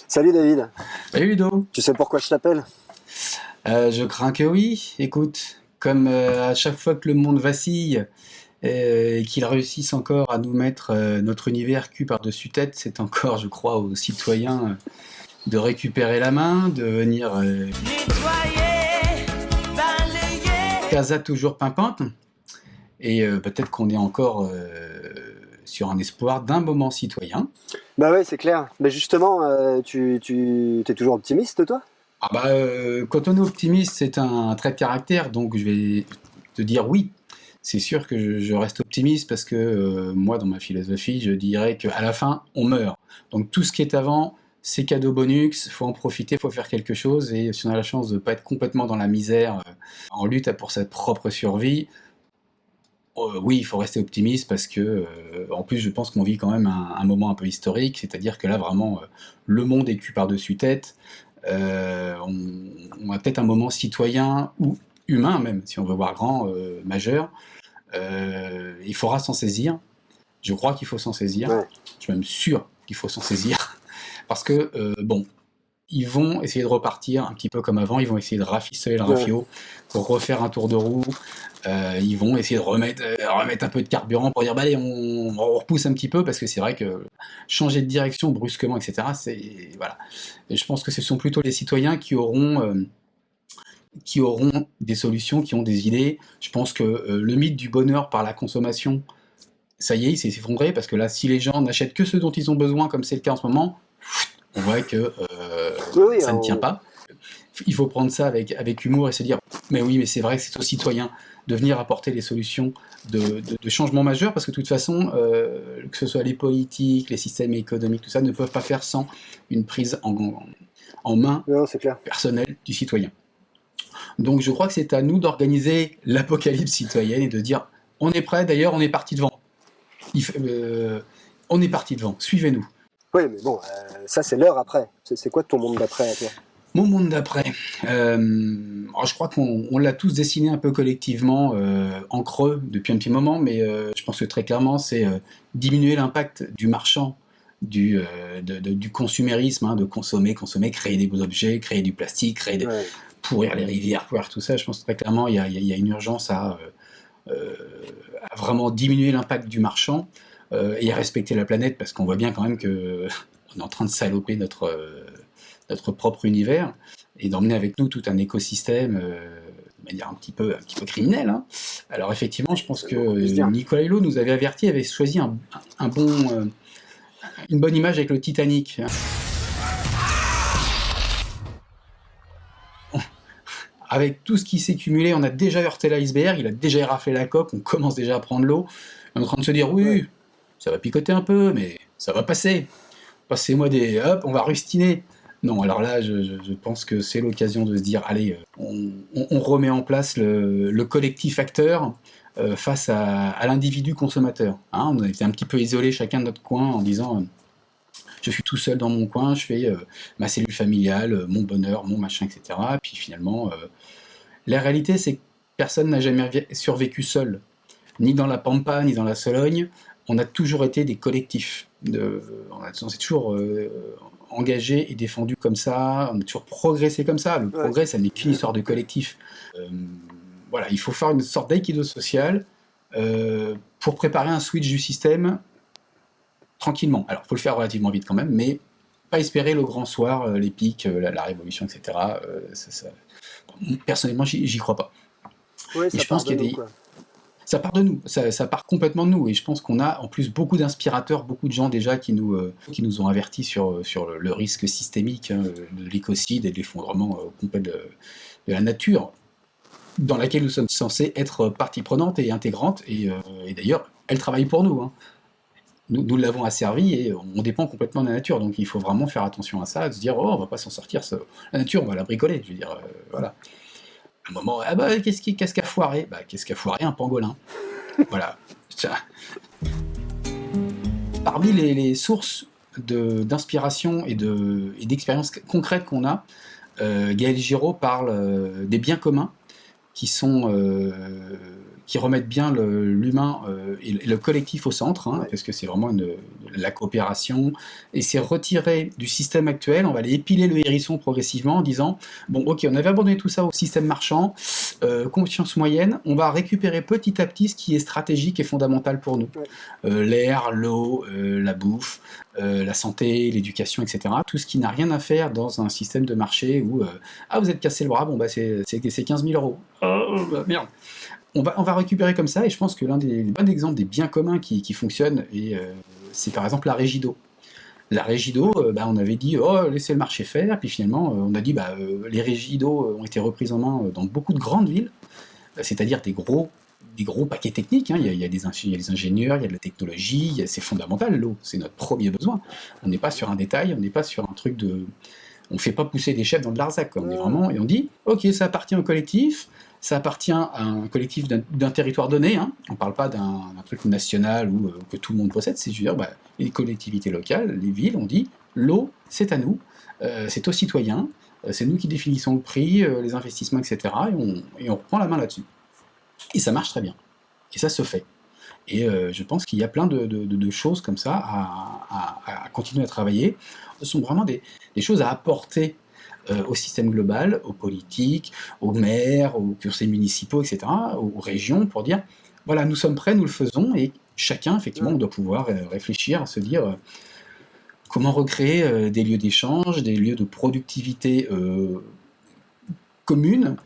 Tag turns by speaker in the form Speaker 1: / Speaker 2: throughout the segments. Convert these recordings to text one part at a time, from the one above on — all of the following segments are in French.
Speaker 1: Salut David,
Speaker 2: Salut Ludo.
Speaker 1: tu sais pourquoi je t'appelle?
Speaker 2: Je crains que oui. Écoute, comme à chaque fois que le monde vacille et qu'ils réussissent encore à nous mettre notre univers cul par-dessus tête, c'est encore, je crois, aux citoyens de récupérer la main, de venir
Speaker 3: Nettoyer, balayer.
Speaker 2: casa toujours pimpante. Et peut-être qu'on est encore sur un espoir d'un moment citoyen.
Speaker 1: Bah ouais, c'est clair. Mais justement, tu t'es toujours optimiste, toi?
Speaker 2: Ah bah, quand on est optimiste, c'est un trait de caractère, donc je vais te dire oui. C'est sûr que je reste optimiste parce que moi, dans ma philosophie, je dirais qu'à la fin, on meurt. Donc tout ce qui est avant, c'est cadeau bonus, faut en profiter, faut faire quelque chose, et si on a la chance de ne pas être complètement dans la misère, en lutte pour sa propre survie, oui, il faut rester optimiste parce que, en plus, je pense qu'on vit quand même un moment un peu historique, c'est-à-dire que là, vraiment, le monde est cul par-dessus tête. On a peut-être un moment citoyen ou humain même, si on veut voir grand, majeur. Il faudra s'en saisir. Je crois qu'il faut s'en saisir.
Speaker 1: Ouais.
Speaker 2: Je suis même sûr qu'il faut s'en saisir. Parce que, bon, ils vont essayer de repartir un petit peu comme avant, ils vont essayer de rafistoler le
Speaker 1: Ouais.
Speaker 2: rafio pour refaire un tour de roue. Ils vont essayer de remettre un peu de carburant pour dire bah allez, on repousse un petit peu, parce que c'est vrai que changer de direction brusquement, etc., c'est voilà. Et je pense que ce sont plutôt les citoyens qui auront des solutions, qui ont des idées. Je pense que le mythe du bonheur par la consommation, ça y est, il s'est effondré, parce que là, si les gens n'achètent que ce dont ils ont besoin, comme c'est le cas en ce moment, on voit que
Speaker 1: Oui,
Speaker 2: ça ne tient pas. Il faut prendre ça avec humour et se dire mais oui, mais c'est vrai que c'est aux citoyens de venir apporter les solutions de changements majeurs, parce que de toute façon, que ce soit les politiques, les systèmes économiques, tout ça, ne peuvent pas faire sans une prise en main
Speaker 1: non, c'est clair.
Speaker 2: personnelle du citoyen. Donc je crois que c'est à nous d'organiser l'apocalypse citoyenne et de dire on est prêt, d'ailleurs on est parti devant. On est parti devant, suivez-nous.
Speaker 1: Oui, mais bon, ça c'est l'heure après. C'est quoi ton monde d'après à toi?
Speaker 2: Mon monde d'après, alors je crois qu'on l'a tous dessiné un peu collectivement en creux depuis un petit moment, mais je pense que très clairement c'est diminuer l'impact du marchand, du consumérisme, hein, de consommer, créer des beaux objets, créer du plastique,
Speaker 1: Ouais.
Speaker 2: pourrir les rivières, pourrir tout ça. Je pense que très clairement il y a une urgence à vraiment diminuer l'impact du marchand et à respecter la planète, parce qu'on voit bien quand même que on est en train de saloper notre propre univers, et d'emmener avec nous tout un écosystème de manière un petit peu criminelle, hein. Alors effectivement, je pense que
Speaker 1: On peut se dire.
Speaker 2: Nicolas Hulot nous avait averti, avait choisi une bonne image avec le Titanic. Avec tout ce qui s'est cumulé, on a déjà heurté l'iceberg, il a déjà éraflé la coque, on commence déjà à prendre l'eau. On est en train de se dire, oui,
Speaker 1: Ouais.
Speaker 2: ça va picoter un peu, mais ça va passer. Passez-moi des... Hop, on va rustiner. Non, alors là, je pense que c'est l'occasion de se dire, allez, on remet en place le collectif acteur face à l'individu consommateur. Hein, on a été un petit peu isolés chacun de notre coin en disant... je suis tout seul dans mon coin, je fais ma cellule familiale, mon bonheur, mon machin, etc. Et puis finalement, la réalité, c'est que personne n'a jamais survécu seul, ni dans la Pampa, ni dans la Sologne. On a toujours été des collectifs. On s'est toujours engagé et défendu comme ça, on a toujours progressé comme ça. Le progrès, ça n'est qu'une histoire de collectif. Voilà, il faut faire une sorte d'aïkido social pour préparer un switch du système tranquillement. Alors, il faut le faire relativement vite quand même, mais pas espérer le grand soir, les pics, la révolution, etc. Personnellement, j'y crois pas.
Speaker 1: Ouais,
Speaker 2: Et
Speaker 1: ça
Speaker 2: je
Speaker 1: part
Speaker 2: pense
Speaker 1: de
Speaker 2: qu'il y a
Speaker 1: nous,
Speaker 2: des...
Speaker 1: quoi.
Speaker 2: Ça part de nous, ça part complètement de nous, et je pense qu'on a en plus beaucoup d'inspirateurs, beaucoup de gens déjà qui nous ont avertis sur le risque systémique, hein, de l'écocide et de l'effondrement complet de la nature, dans laquelle nous sommes censés être partie prenante et intégrante, et d'ailleurs, elle travaille pour nous, hein. Nous l'avons asservi et on dépend complètement de la nature, donc il faut vraiment faire attention à ça, de se dire, oh, on va pas s'en sortir, la nature, on va la bricoler, je veux dire, voilà. À un moment, ah bah, qu'est-ce qu'a foiré? Bah, qu'est-ce qu'a foiré? Un pangolin. Voilà. Tiens. Parmi les sources d'inspiration et d'expériences concrètes qu'on a, Gaël Giraud parle des biens communs, qui remettent bien l'humain et le collectif au centre, hein,
Speaker 1: Ouais.
Speaker 2: parce que c'est vraiment la coopération, et c'est retirer du système actuel, on va aller épiler le hérisson progressivement en disant, bon ok, on avait abandonné tout ça au système marchand, conscience moyenne, on va récupérer petit à petit ce qui est stratégique et fondamental pour nous.
Speaker 1: Ouais.
Speaker 2: L'air, l'eau, la bouffe, la santé, l'éducation, etc. Tout ce qui n'a rien à faire dans un système de marché où ah vous êtes cassé le bras, bon bah c'est 15 000 euros. Oh bah, merde. On va récupérer comme ça, et je pense que l'un des bons exemples des biens communs qui fonctionnent, c'est par exemple la régie d'eau. La régie d'eau, on avait dit oh laissez le marché faire, puis finalement on a dit les régies d'eau ont été reprises en main dans beaucoup de grandes villes, c'est-à-dire des gros paquets techniques, hein. Il y a des ingénieurs, il y a de la technologie, c'est fondamental, l'eau, c'est notre premier besoin. On n'est pas sur un détail, on n'est pas sur un truc de... On ne fait pas pousser des chefs dans de l'arzac, quoi. On est vraiment... Et on dit, ok, ça appartient au collectif, ça appartient à un collectif d'un territoire donné, hein. On ne parle pas d'un truc national ou que tout le monde possède, c'est juste les collectivités locales, les villes, on dit, l'eau, c'est à nous, c'est aux citoyens, c'est nous qui définissons le prix, les investissements, etc. Et on reprend la main là-dessus. Et ça marche très bien. Et ça se fait. Et je pense qu'il y a plein de choses comme ça à continuer à travailler. Ce sont vraiment des choses à apporter au système global, aux politiques, aux maires, aux conseils municipaux, etc., aux régions, pour dire, voilà, nous sommes prêts, nous le faisons, et chacun, effectivement, on doit pouvoir réfléchir à se dire comment recréer des lieux d'échange, des lieux de productivité commune.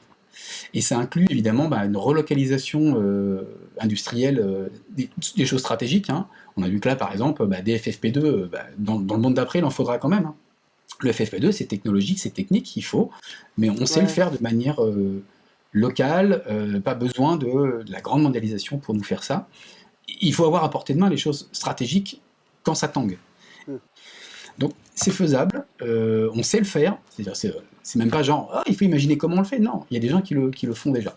Speaker 2: Et ça inclut évidemment une relocalisation industrielle des choses stratégiques, hein. On a vu que là, par exemple, des FFP2, dans le monde d'après, il en faudra quand même, hein. Le FFP2, c'est technologique, c'est technique, il faut, mais on sait le faire de manière locale, pas besoin de la grande mondialisation pour nous faire ça. Il faut avoir à portée de main les choses stratégiques quand ça tangue. Donc c'est faisable, on sait le faire, c'est-à-dire c'est même pas genre il faut imaginer comment on le fait, non, il y a des gens qui le font déjà.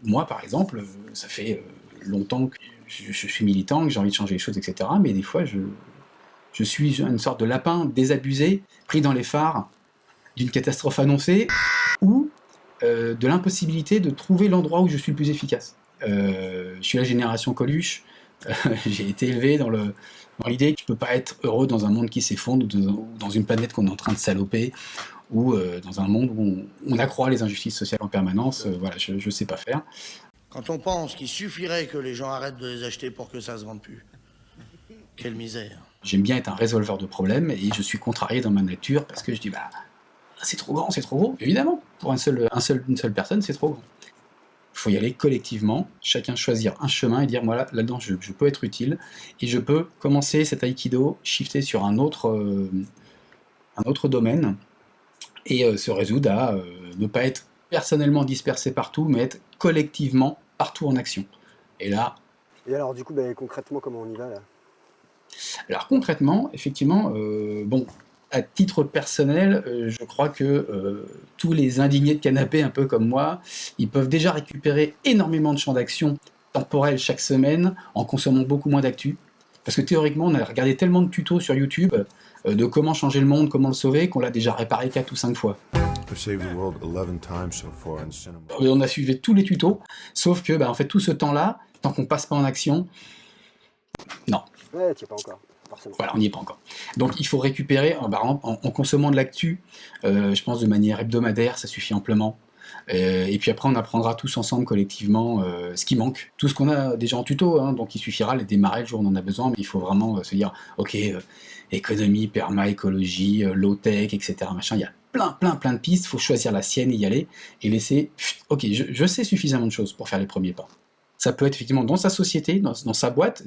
Speaker 2: Moi par exemple, ça fait longtemps que je suis militant, que j'ai envie de changer les choses, etc. Mais des fois je suis une sorte de lapin désabusé, pris dans les phares d'une catastrophe annoncée, ou de l'impossibilité de trouver l'endroit où je suis le plus efficace. Je suis la génération Coluche, j'ai été élevé dans l'idée que tu peux pas être heureux dans un monde qui s'effondre, ou dans une planète qu'on est en train de saloper, ou dans un monde où on accroît les injustices sociales en permanence. Voilà, je sais pas faire.
Speaker 4: Quand on pense qu'il suffirait que les gens arrêtent de les acheter pour que ça se vende plus. Quelle misère.
Speaker 2: J'aime bien être un résolveur de problèmes, et je suis contrarié dans ma nature parce que je dis c'est trop grand, c'est trop gros. Évidemment, pour une seule personne, c'est trop grand. Il faut y aller collectivement, chacun choisir un chemin et dire voilà, là-dedans je peux être utile, et je peux commencer cet aïkido, shifter sur un autre domaine, et se résoudre à ne pas être personnellement dispersé partout, mais être collectivement partout en action. Et là...
Speaker 1: Et alors du coup, concrètement, comment on y va là?
Speaker 2: Alors concrètement, effectivement, à titre personnel, je crois que tous les indignés de canapé, un peu comme moi, ils peuvent déjà récupérer énormément de champs d'action temporels chaque semaine en consommant beaucoup moins d'actu. Parce que théoriquement, on a regardé tellement de tutos sur YouTube de comment changer le monde, comment le sauver, qu'on l'a déjà réparé 4 ou 5 fois. On a suivi tous les tutos, sauf que en fait, tout ce temps-là, tant qu'on passe pas en action, non.
Speaker 1: Ouais, tu n'y es pas encore, forcément.
Speaker 2: Voilà, on n'y est pas encore. Donc il faut récupérer en consommant de l'actu, je pense de manière hebdomadaire, ça suffit amplement. Et puis après, on apprendra tous ensemble, collectivement, ce qui manque. Tout ce qu'on a déjà en tuto, hein, donc il suffira de les démarrer le jour où on en a besoin, mais il faut vraiment se dire, ok, économie, perma, écologie, low-tech, etc. Machin, il y a plein de pistes, il faut choisir la sienne et y aller, et laisser, ok, je sais suffisamment de choses pour faire les premiers pas. Ça peut être effectivement dans sa société, dans sa boîte,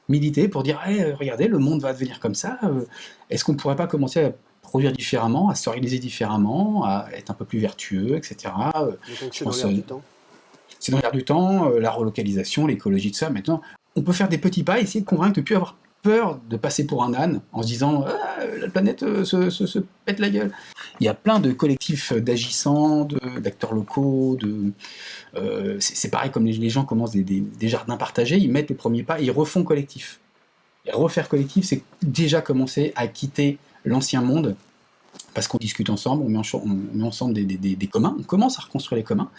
Speaker 2: militer pour dire hey, regardez, le monde va devenir comme ça, est-ce qu'on ne pourrait pas commencer à produire différemment, à s'organiser différemment, à être un peu plus vertueux, etc.
Speaker 1: Donc c'est dans l'air du temps.
Speaker 2: C'est dans l'air du temps, la relocalisation, l'écologie, tout ça. Maintenant, on peut faire des petits pas, essayer de convaincre de ne plus avoir peur de passer pour un âne en se disant la planète se pète la gueule. Il y a plein de collectifs d'agissants, d'acteurs locaux, c'est pareil comme les gens commencent des jardins partagés, ils mettent le premier pas et ils refont collectif. Et refaire collectif, c'est déjà commencer à quitter l'ancien monde parce qu'on discute ensemble, on met ensemble des communs, on commence à reconstruire les communs,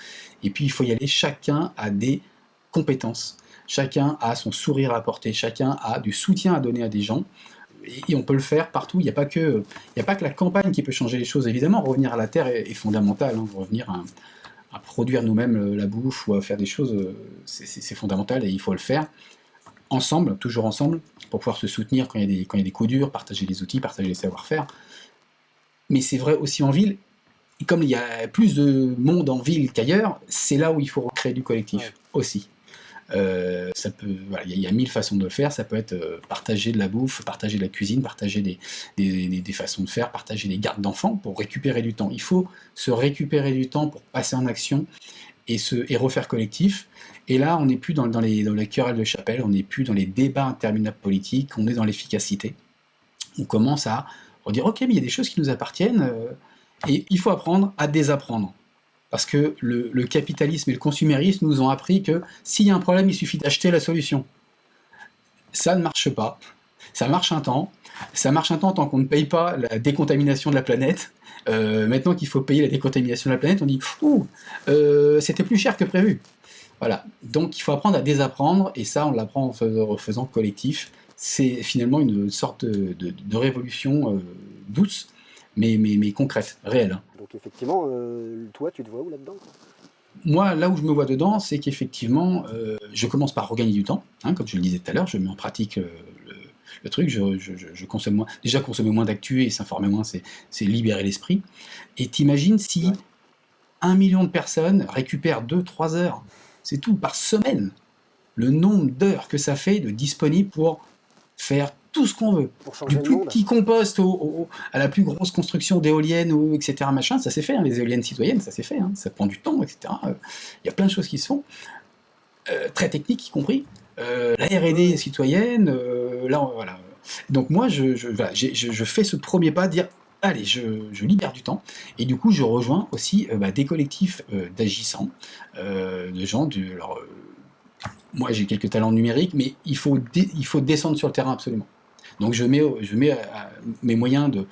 Speaker 2: et puis il faut y aller, chacun a des compétences, chacun a son sourire à apporter, chacun a du soutien à donner à des gens, et on peut le faire partout, il n'y a pas que la campagne qui peut changer les choses, évidemment, revenir à la terre est fondamental, hein, revenir à produire nous-mêmes la bouffe ou à faire des choses, c'est fondamental et il faut le faire ensemble, toujours ensemble, pour pouvoir se soutenir quand il y a des coups durs, partager les outils, partager les savoir-faire. Mais c'est vrai aussi en ville, et comme il y a plus de monde en ville qu'ailleurs, c'est là où il faut recréer du collectif aussi. Ça peut, voilà, il y a 1000 façons de le faire, ça peut être partager de la bouffe, partager de la cuisine, partager des façons de faire, partager des gardes d'enfants pour récupérer du temps. Il faut se récupérer du temps pour passer en action et refaire collectif. Et là, on n'est plus dans les querelles de chapelle, on n'est plus dans les débats interminables politiques, on est dans l'efficacité. On commence à dire, ok, mais il y a des choses qui nous appartiennent, et il faut apprendre à désapprendre. Parce que le capitalisme et le consumérisme nous ont appris que s'il y a un problème, il suffit d'acheter la solution. Ça ne marche pas. Ça marche un temps. Ça marche un temps tant qu'on ne paye pas la décontamination de la planète. Maintenant qu'il faut payer la décontamination de la planète, on dit « Ouh, c'était plus cher que prévu ». Voilà. Donc il faut apprendre à désapprendre, et ça, on l'apprend en faisant collectif. C'est finalement une sorte de révolution douce, mais concrète, réelle. Hein.
Speaker 1: Donc effectivement, toi, tu te vois où là-dedans?
Speaker 2: Moi, là où je me vois dedans, c'est qu'effectivement, je commence par regagner du temps. Hein, comme je le disais tout à l'heure, je mets en pratique le truc, je consomme moins. Déjà, consommer moins d'actu et s'informer moins, c'est libérer l'esprit. Et t'imagines si 1 million de personnes récupèrent 2-3 heures, c'est tout, par semaine, le nombre d'heures que ça fait de disponible pour faire tout ce qu'on veut. Du plus petit compost à la plus grosse construction d'éoliennes, etc. Machin, ça s'est fait, hein, les éoliennes citoyennes, ça s'est fait, hein, ça prend du temps, etc. Il y a plein de choses qui se font, très techniques y compris. La R&D citoyenne, là, voilà. Donc moi, je fais ce premier pas, dire, allez, je libère du temps, et du coup, je rejoins aussi des collectifs d'agissants, de gens alors, moi, j'ai quelques talents numériques, mais il faut descendre sur le terrain absolument. Donc je mets mes moyens de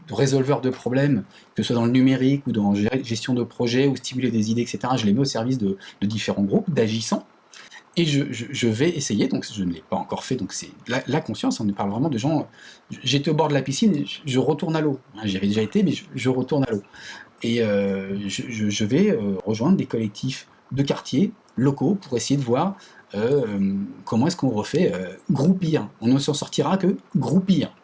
Speaker 2: résolveur de problèmes, que ce soit dans le numérique ou dans la gestion de projets ou stimuler des idées, etc. Je les mets au service de différents groupes d'agissants. Et je vais essayer, donc je ne l'ai pas encore fait, donc c'est la conscience, on parle vraiment de gens, j'étais au bord de la piscine, je retourne à l'eau. J'y avais déjà été, mais je retourne à l'eau. Et je vais rejoindre des collectifs de quartiers locaux pour essayer de voir comment est-ce qu'on refait groupir. On ne s'en sortira que groupir.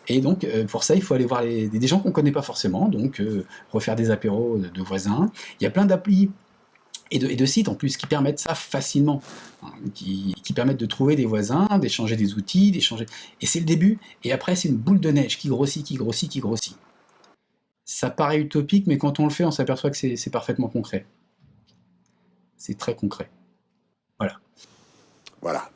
Speaker 2: Et donc, pour ça, il faut aller voir des gens qu'on ne connaît pas forcément, donc refaire des apéros de voisins. Il y a plein d'applis et de sites en plus qui permettent ça facilement, hein, qui permettent de trouver des voisins, d'échanger des outils, d'échanger. Et c'est le début, et après, c'est une boule de neige qui grossit, qui grossit, qui grossit. Ça paraît utopique, mais quand on le fait, on s'aperçoit que c'est parfaitement concret. C'est très concret. Voilà.
Speaker 5: Voilà.